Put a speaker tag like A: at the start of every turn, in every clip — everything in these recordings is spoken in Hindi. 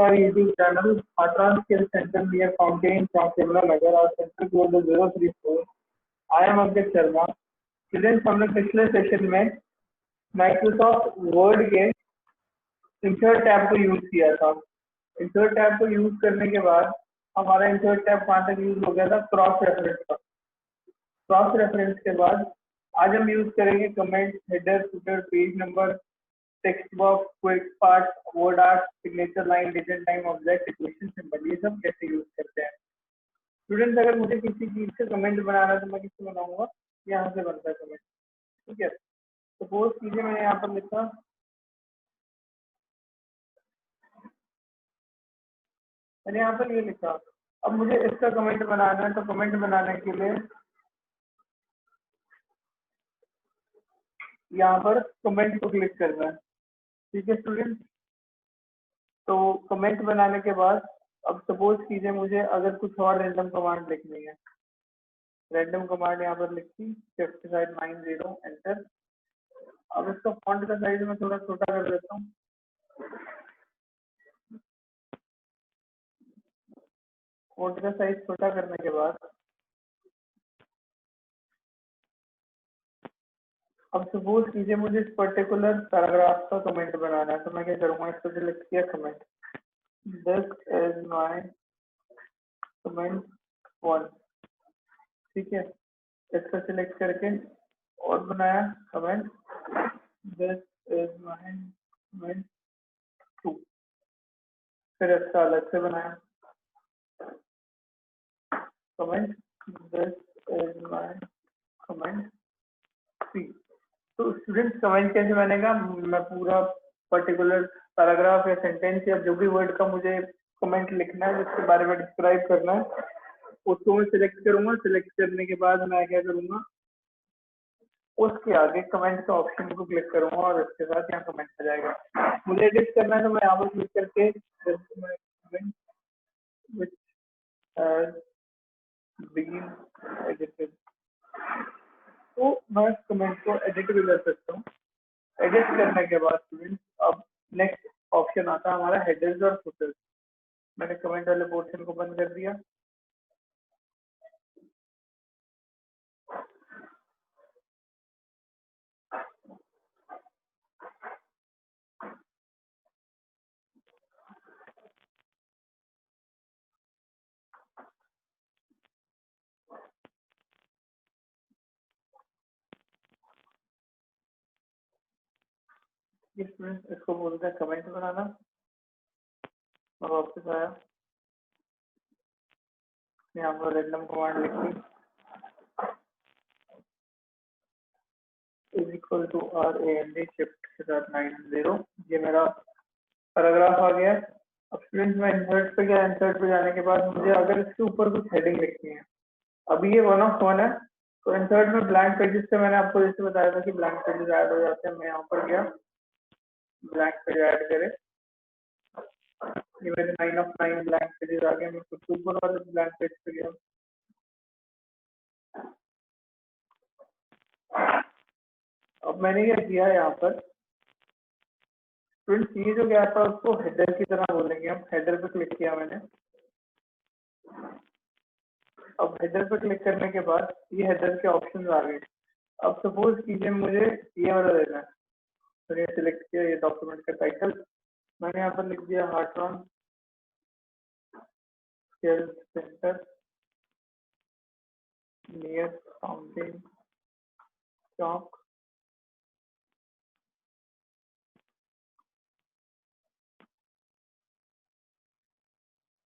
A: our YouTube channel, Hatran Skill Center near Fountain, Chowkibla Nagar. Our center code is 034. I am Ankit Sharma. Students हमने पिछले सेशन में माइक्रोसॉफ्ट वर्ड के इंसर्ट टैब को यूज किया था। इंसर्ट टैब को यूज करने के बाद हमारा इंसर्ट टैब कहाँ तक यूज हो गया था, क्रॉस रेफरेंस का। क्रॉस रेफरेंस के बाद आज हम यूज करेंगे comment, header, footer, page number, text box, quick part, word art, signature line, detail time, object, equation symbol, ये सब कैसे यूज करते हैं। स्टूडेंट्स अगर मुझे किसी चीज से कमेंट बनाना है तो मैं किससे बनाऊंगा, यहाँ से बनता है कमेंट। ठीक है, सपोज कीजिए मैंने यहाँ पर लिखा, मैंने यहाँ पर ये लिखा, अब मुझे इसका कमेंट बनाना है। तो कमेंट बनाने के लिए यहाँ पर कमेंट को क्लिक करना है। ठीक है स्टूडेंट, तो कमेंट बनाने के बाद अब सपोज कीजिए मुझे अगर कुछ और रैंडम कमांड लिखनी है। रैंडम कमांड यहाँ पर लिखी, शिफ्ट साइड 90 एंटर। अब इसका फॉन्ट का साइज मैं थोड़ा छोटा कर देता हूँ। फॉन्ट का साइज छोटा करने के बाद अब सपोज कीजिए मुझे इस पर्टिकुलर पैराग्राफ का कमेंट बनाना है। तो मैं क्या करूँगा, इसको सिलेक्ट किया comment, this is my comment 1। ठीक है, इसको सिलेक्ट करके और बनाया comment, this is my comment 2। फिर इसका अलग से बनाया comment, this is my comment 3। तो स्टूडेंट्स कमेंट कैसे बनेगा, मैं पूरा पर्टिकुलर पैराग्राफ या सेंटेंस या जो भी वर्ड का मुझे कमेंट लिखना है, जिसके बारे में डिस्क्राइब करना है, उसको मैं सिलेक्ट करूंगा। सिलेक्ट करने के बाद मैं क्या करूंगा, उसके आगे कमेंट का ऑप्शन को क्लिक करूंगा और इसके साथ यहाँ कमेंट आ जाएगा। मुझे एडिट करना है तो मैं यहाँ पर क्लिक करके comment which has been edited, तो मैं कमेंट को एडिट भी कर सकता हूँ। एडिट करने के बाद स्टूडेंट अब नेक्स्ट ऑप्शन आता है हमारा हेडर्स और फुटर्स। मैंने कमेंट वाले पोर्शन को बंद कर दिया। इसको बोलते हैं कमेंट बनाना। और वापस आया, यहाँ पर रैंडम कमांड लिखी, is equal to RAND shift के साथ 90। ये मेरा पैराग्राफ आ गया। अब स्टूडेंट मैं इंसर्ट पे गया। इंसर्ट पे जाने के बाद मुझे अगर इसके ऊपर कुछ हेडिंग लिखनी है, अभी ये 1 of 1 है, तो इंसर्ट में ब्लैंक पेजेस से मैंने आपको जैसे बताया था कि ब्लैंक पेजेस ऐड हो जाते हैं। मैं यहाँ पर गया, ब्लैंक पेज ऐड करे, ये मेरे 9 of 9 ब्लैंक पेजेस आ गए। मैं कुछ ऊपर वाले ब्लैंक पेज पे गया। अब मैंने ये किया यहाँ पर स्टूडेंट्स, ये जो गैप है उसको हेडर की तरह बोलेंगे हम। हेडर पे क्लिक किया मैंने। अब हेडर पे क्लिक करने के बाद ये हेडर के ऑप्शंस आ गए। अब सपोज कीजिए मुझे ये वाला देना है, तो ये सिलेक्ट किया, ये डॉक्यूमेंट का टाइटल मैंने यहाँ पर लिख दिया, Hartron skill centre near fountain चौक।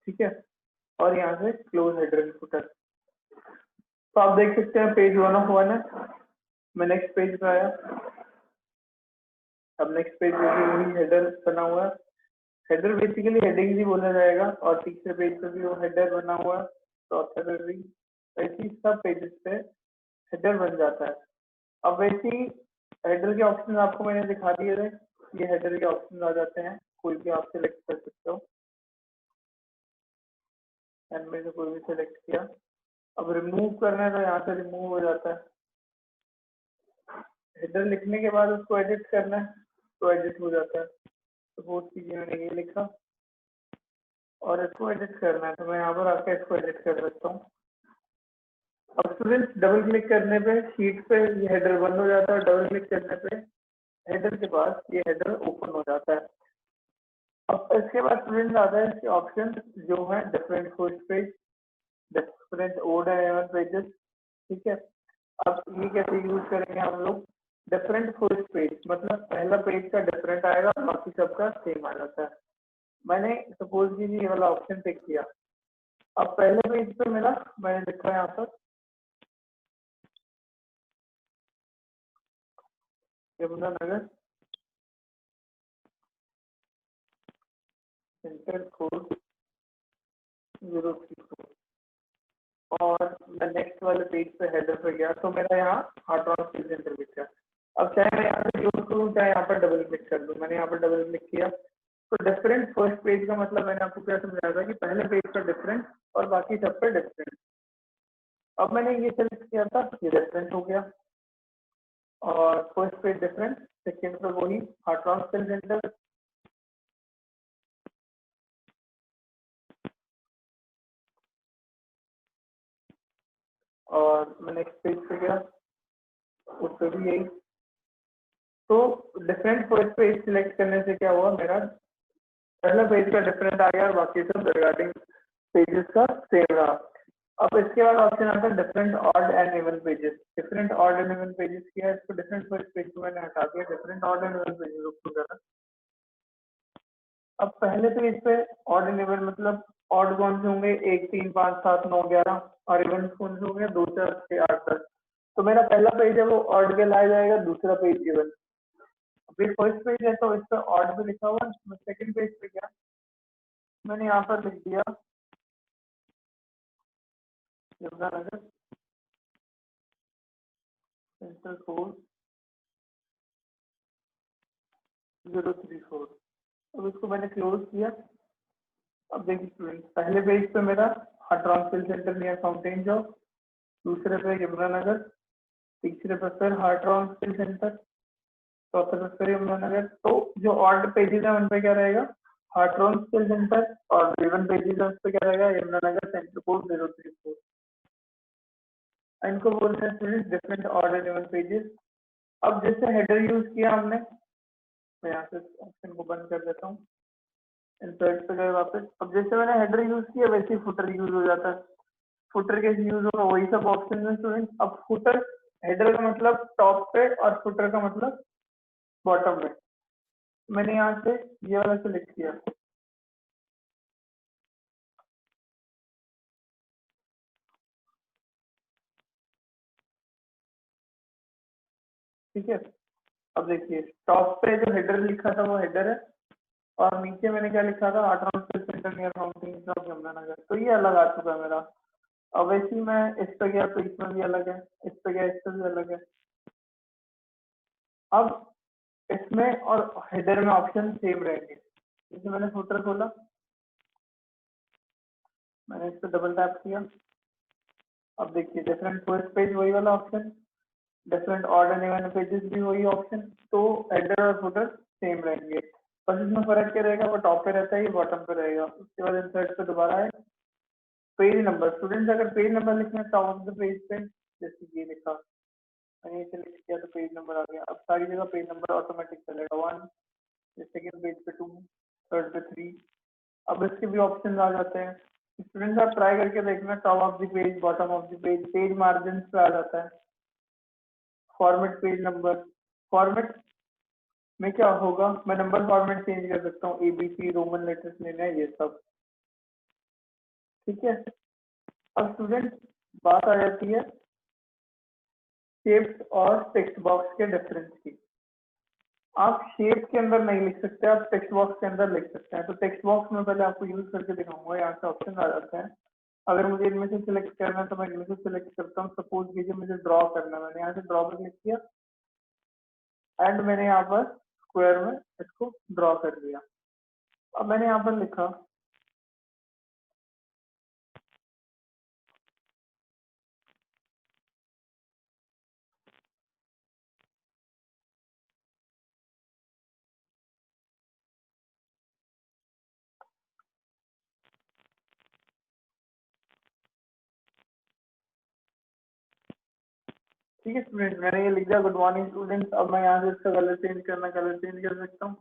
A: ठीक है, और यहाँ से क्लोज हेडर एंड फुटर। तो आप देख सकते हैं पेज 1 of 1 है। मैं नेक्स्ट पेज पे आया। अब नेक्स्ट पेज पे भी वही हेडर बना हुआ है। हेडर बेसिकली हेडिंग ही बोला जाएगा, और तीसरे पेज पे भी वो हेडर बना हुआ है, चौथे पे भी। ऐसी सब पेजेस पे हेडर बन जाता है। अब वैसे ही हेडर के ऑप्शन आपको मैंने दिखा दिए थे, ये हेडर के ऑप्शन आ जाते हैं, कोई भी आप सिलेक्ट कर सकते हो। इनमें से कोई भी सिलेक्ट किया। अब रिमूव करना है तो यहाँ से रिमूव हो जाता है। हेडर लिखने के बाद उसको एडिट करना है तो एडिट हो जाता है। सपोज कीजिए मैंने ये लिखा, और इसको एडिट करना है तो मैं यहाँ पर आके इसको एडिट कर सकता हूँ। अब स्टूडेंट्स डबल क्लिक करने पे शीट पे ये हेडर बंद हो जाता है, डबल क्लिक करने पे हेडर के पास ये हेडर ओपन हो जाता है। अब इसके बाद स्टूडेंट्स आता है इसके ऑप्शन जो है different first page, different odd and even pages. ठीक है, अब ये कैसे यूज करेंगे हम लोग? डिफरेंट फर्स्ट पेज मतलब पहला पेज का डिफरेंट आएगा और बाकी सबका सेम आ जाता है। मैंने सपोज कि ये वाला ऑप्शन टिक किया। अब पहले पेज पे मेरा मैंने लिखा है यहाँ पर यमुनानगर सेंटर कोड 034 और मैं नेक्स्ट वाले पेज पे हेडर पे गया तो मेरा यहाँ हार्ट्रॉन स्किल सेंटर दिख गया। अब चाहे मैं यहाँ पे यूज करूँ चाहे यहाँ पर डबल क्लिक कर दूँ, मैंने यहाँ पर डबल क्लिक किया तो डिफरेंट फर्स्ट पेज का मतलब मैंने आपको क्या समझाया था कि पहले पेज का डिफरेंट और बाकी सब पे डिफरेंट। अब मैंने ये सेलेक्ट किया था, ये डिफरेंट हो गया और फर्स्ट पेज डिफरेंट, सेकेंड पे वही हार्ट्रॉन स्किल सेंटर। और मैं नेक्स्ट पेज पे गया उस पर भी यही। तो डिफरेंट फर्स्ट पेज सिलेक्ट करने से क्या हुआ, मेरा पहला पेज का डिफरेंट आ गया और बाकी सब रिगार्डिंग पेजेस का सेम रहा। अब इसके बाद ऑप्शन आता है different odd and even pages. Different odd and even pages किया है, इसको डिफरेंट फर्स्ट पेज को मैंने हटा दिया, different odd and even pages को करा। अब पहले पेज पे ऑड एंड इवन मतलब ऑड कौन से होंगे, 1 3 5 7 9 11 और इवन कौन से होंगे 2 4 6 8 10। तो मेरा पहला पेज है वो ऑड के लाया जाएगा, दूसरा पेज इवन। अभी फर्स्ट पेज है तो इस पर ऑड पे लिखा हुआ, सेकंड पेज पे क्या मैंने यहाँ पर लिख दिया यमुनानगर सेंटर कोड 034। अब इसको मैंने क्लोज किया। अब देखिए स्टूडेंट पहले पेज पे मेरा Hartron skill centre near fountain job, दूसरे पे यमुनानगर, तीसरे पे फिर हार्ट्रॉन स्किल सेंटर, चौथे पे फिर यमुनानगर। तो जो ऑर्ड पेजेस है उन पे क्या रहेगा, हार्ट्रॉन स्किल सेंटर, और इवन पेजेस है उस पे क्या रहेगा, यमुनानगर सेंटर कोड 034। इनको बोलते हैं student different odd and even pages. अब जैसे हेडर यूज किया हमने, मैं यहाँ से ऑप्शन को बंद कर देता हूँ, इंसर्ट पे गए वापस। अब जैसे मैंने हेडर यूज किया वैसे ही फुटर यूज हो जाता है। फुटर कैसे यूज होगा, वही सब ऑप्शन है स्टूडेंट। अब फुटर, हेडर का मतलब टॉप पे और फुटर का मतलब बॉटम में। मैंने यहाँ से ये वाला सेलेक्ट किया। ठीक है, अब देखिए टॉप पे जो हेडर लिखा था वो हेडर है और नीचे मैंने क्या लिखा था, आठ centre near fountain of Yamunanagar. तो ये अलग आ चुका है मेरा। अब वैसे ही मैं इस पे गया तो इसमें भी अलग है, इस पे गया इस पे भी अलग है। अब इसमें और हेडर में ऑप्शन सेम रहेंगे। जैसे मैंने फुटर खोला, मैंने इस पे डबल टैप किया। अब देखिए डिफरेंट फर्स्ट पेज वही वाला option, different order and even pages भी वही ऑप्शन। तो हेडर और फुटर सेम रहेंगे, बस इसमें फर्क क्या रहेगा, वो टॉप पे रहता है, ये बॉटम पे रहेगा। उसके बाद इंसर्ट पे दोबारा है पेज नंबर। स्टूडेंट्स अगर पेज नंबर लिखना है टॉप ऑफ द पेज पे, जैसे ये लिखा मैंने ये सेलेक्ट किया तो पेज नंबर आ गया। अब सारी जगह पेज नंबर ऑटोमेटिक चलेगा, 1, सेकंड पेज पे 2, थर्ड पे 3। अब इसके भी ऑप्शन आ जाते हैं। स्टूडेंट्स आप ट्राई करके देखना, top of the page, bottom of the page, page margin पे आ जाता है, फॉर्मेट पेज नंबर। फॉर्मेट में क्या होगा, मैं नंबर फॉर्मेट चेंज कर सकता हूँ, ABC रोमन लेटर्स लेना है ये सब। ठीक है, अब स्टूडेंट बात आ जाती है शेप्स और टेक्स्ट बॉक्स के डिफरेंस की। आप शेप के अंदर नहीं लिख सकते, आप टेक्स्ट बॉक्स के अंदर लिख सकते हैं। तो टेक्स्ट बॉक्स में पहले आपको यूज करके दिखाऊंगा, यहाँ से ऑप्शन आ जाते हैं। अगर मुझे इनमें से सिलेक्ट करना है तो मैं इनमें से सिलेक्ट करता हूँ। सपोज कीजिए मुझे ड्रॉ करना है, मैंने यहाँ से ड्रॉ पर क्लिक किया एंड मैंने यहाँ पर स्क्वायर में इसको ड्रॉ कर दिया। अब मैंने यहाँ पर लिखा ठीक है स्टूडेंट, मैंने ये लिख दिया गुड मॉर्निंग स्टूडेंट्स। अब मैं यहाँ से इसका कलर चेंज करना, कलर चेंज कर सकता हूँ।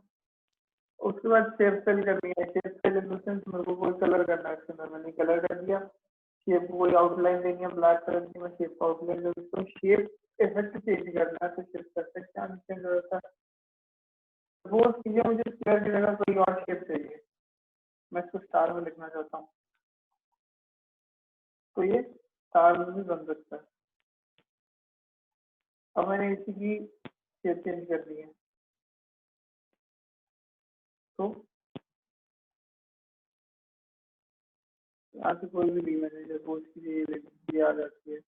A: उसके बाद शेप फिल करनी है। Shape fill in the sense मेरे को कोई कलर करना है इसके अंदर, मैंने कलर कर दिया। शेप को कोई आउटलाइन देनी है ब्लैक कलर की, मैं शेप को आउटलाइन कर सकता हूँ। शेप इफेक्ट चेंज करना है तो शेप कर सकते हैं, चेंज हो जाता है। वो चीजें मुझे स्क्वायर की जगह कोई और शेप चाहिए, मैं इसको स्टार में लिखना चाहता हूँ, तो ये स्टार में भी बन सकता है। अब मैंने इसी की शेप चेंज कर दी है, तो यहाँ से कोई भी डी मैंने सपोज कीजिए ये आ जाती है।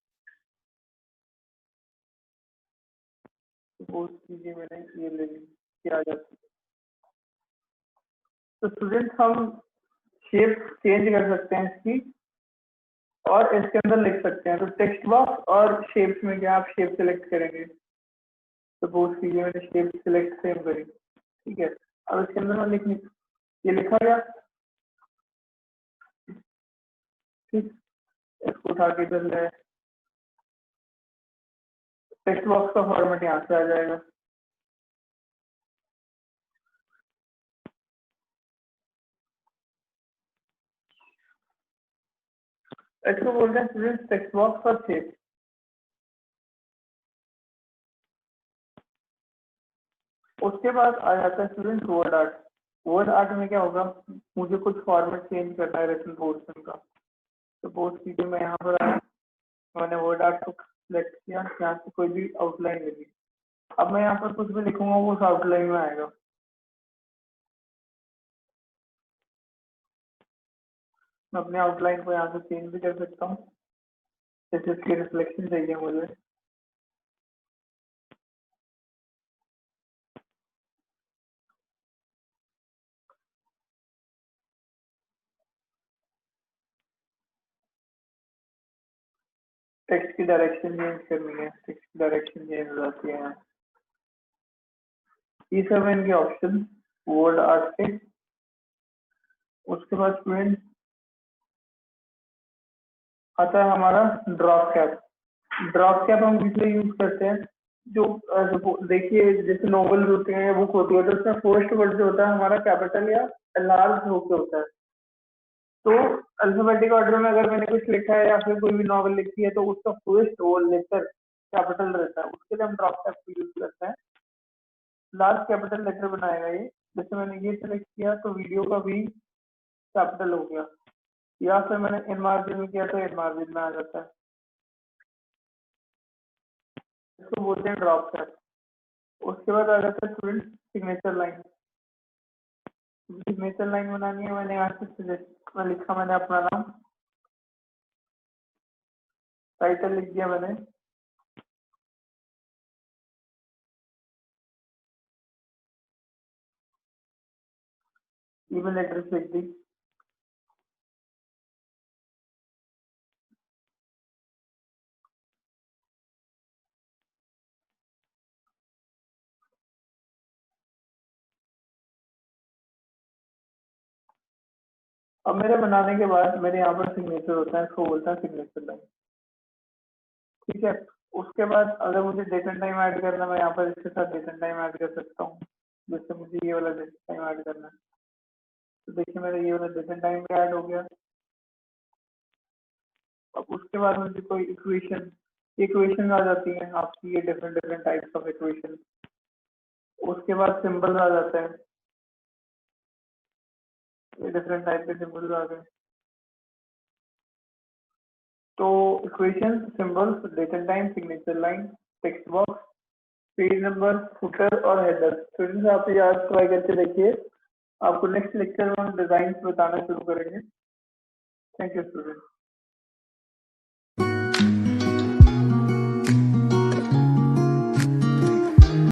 A: सपोज कीजिए मैंने ये ले ली, ये आ जाती है। तो स्टूडेंट्स हम शेप चेंज कर सकते हैं इसकी, और इसके अंदर लिख सकते हैं। तो टेक्स्ट बॉक्स और शेप्स में क्या आप शेप सेलेक्ट करेंगे। सपोज कीजिए मैंने शेप सेलेक्ट सेम करी, ठीक है। अब इसके अंदर मैं लिखनी, ये लिखा गया, ठीक। इसको उठा के इधर ले, टेक्स्ट बॉक्स का फॉर्मेट यहाँ से आ जाएगा। इसको बोलते हैं स्टूडेंट टेक्स्ट बॉक्स और शेप। उसके बाद आ जाता है student word art. Word art में क्या होगा, मुझे कुछ फॉर्मेट चेंज करना है रेफरेंस पोर्शन का। सपोज कीजिए मैं यहाँ पर आया, मैंने वर्ड आर्ट को सिलेक्ट किया, यहाँ से कोई भी आउटलाइन लगी। अब मैं यहाँ पर कुछ भी लिखूंगा वो उस आउटलाइन में आएगा। मैं अपने आउटलाइन को यहाँ से चेंज भी कर सकता हूँ, जैसे इसकी रिफ्लेक्शन चाहिए मुझे। टेक्स्ट की डायरेक्शन चेंज करनी है, टेक्स्ट की डायरेक्शन चेंज हो जाती है यहाँ। ये सब है इनके ऑप्शन वर्ड आर्ट के। उसके बाद स्टूडेंट आता है हमारा ड्रॉप कैप। ड्रॉप कैप हम किसलिए यूज करते हैं, जो देखिए जैसे नॉवेल्स होते हैं या बुक होती है, तो उसमें फर्स्ट वर्ड जो होता है हमारा कैपिटल या लार्ज होके होता है। तो अल्फाबेटिक ऑर्डर में अगर मैंने कुछ लिखा है या फिर कोई भी नॉवल लिखी है तो उसका फर्स्ट वो लेटर कैपिटल रहता है, उसके लिए हम ड्रॉप कैप को यूज करते हैं। लार्ज कैपिटल लेटर बनाएगा ये। जैसे मैंने ये सेलेक्ट किया तो वीडियो का भी कैपिटल हो गया, या फिर मैंने इन मार्जिन में किया तो इन मार्जिन में आ जाता है। इसको बोलते हैं ड्रॉप कैप। उसके बाद आ जाता है student signature line. Signature line बनानी है, मैंने यहाँ से मैं लिखा, मैंने अपना नाम, टाइटल लिख दिया मैंने, ईमेल एड्रेस लिख दी। अब मेरे बनाने के बाद मेरे यहाँ पर सिग्नेचर होता है, इसको बोलता है सिग्नेचर लाइन, ठीक है। उसके बाद अगर मुझे डेट एंड टाइम ऐड करना है, मैं यहाँ पर इसके साथ डेट एंड टाइम ऐड कर सकता हूँ। जैसे मुझे ये वाला डेट टाइम ऐड करना है, तो देखिए मेरा ये वाला डेट एंड टाइम भी ऐड हो गया। अब उसके बाद मुझे कोई इक्वेशन आ जाती है आपकी, ये different different types of equation. उसके बाद सिंबल आ जाता है, ये डिफरेंट टाइप के सिंबल्स आ गए। तो equation, symbols, date and time, signature line, text box, page number, footer और हेडर। स्टूडेंट्स आप ये आज ट्राई करके देखिए, आपको नेक्स्ट लेक्चर में हम डिजाइन बताना शुरू करेंगे। Thank you student.